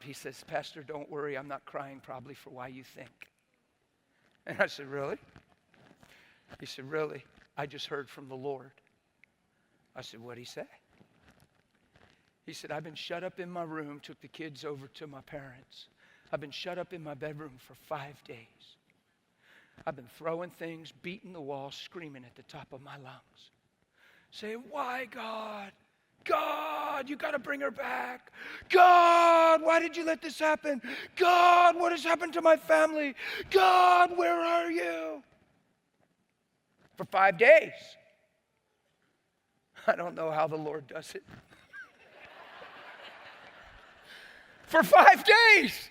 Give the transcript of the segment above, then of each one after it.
He says, Pastor, don't worry. I'm not crying probably for why you think. And I said, really? He said, really? I just heard from the Lord. I said, what'd he say? He said, I've been shut up in my room, took the kids over to my parents. I've been shut up in my bedroom for 5 days. I've been throwing things, beating the wall, screaming at the top of my lungs. Saying, why, God? God, you got to bring her back. God, why did you let this happen? God, what has happened to my family? God, where are you? For 5 days. I don't know how the Lord does it. For 5 days.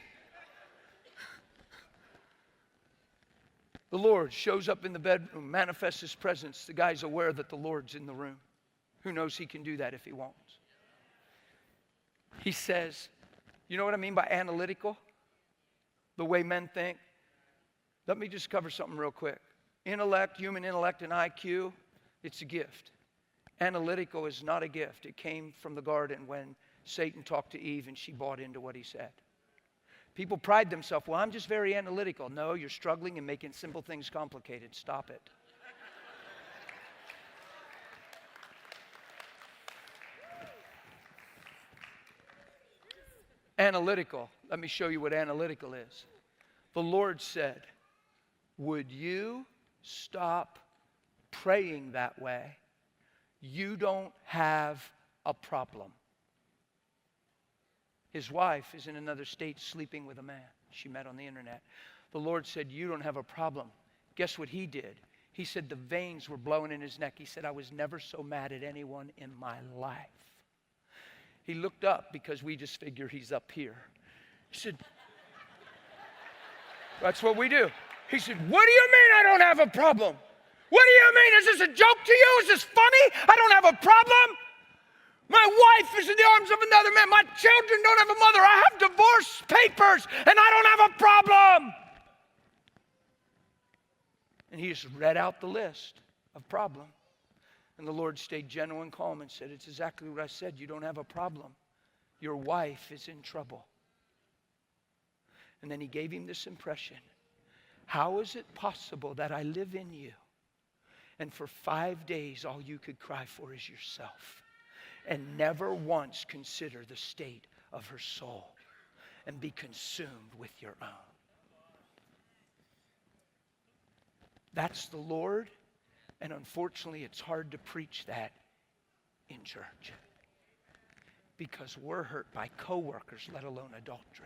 The Lord shows up in the bedroom, manifests his presence. The guy's aware that the Lord's in the room. Who knows he can do that if he wants? He says, you know what I mean by analytical? The way men think. Let me just cover something real quick. Intellect, human intellect and IQ, it's a gift. Analytical is not a gift. It came from the garden when Satan talked to Eve and she bought into what he said. People pride themselves, well, I'm just very analytical. No, you're struggling and making simple things complicated. Stop it. Analytical. Let me show you what analytical is. The Lord said, would you stop praying that way? You don't have a problem. His wife is in another state sleeping with a man she met on the internet. The Lord said, you don't have a problem. Guess what he did? He said the veins were blowing in his neck. He said, I was never so mad at anyone in my life. He looked up because we just figure he's up here. He said, that's what we do. He said, what do you mean I don't have a problem? What do you mean? Is this a joke to you? Is this funny? I don't have a problem. My wife is in the arms of another man. My children don't have a mother. I have divorce papers and I don't have a problem. And he just read out the list of problems. And the Lord stayed gentle and calm and said, it's exactly what I said. You don't have a problem. Your wife is in trouble. And then he gave him this impression. How is it possible that I live in you and for 5 days all you could cry for is yourself and never once consider the state of her soul and be consumed with your own? That's the Lord. And unfortunately, it's hard to preach that in church because we're hurt by coworkers, let alone adultery.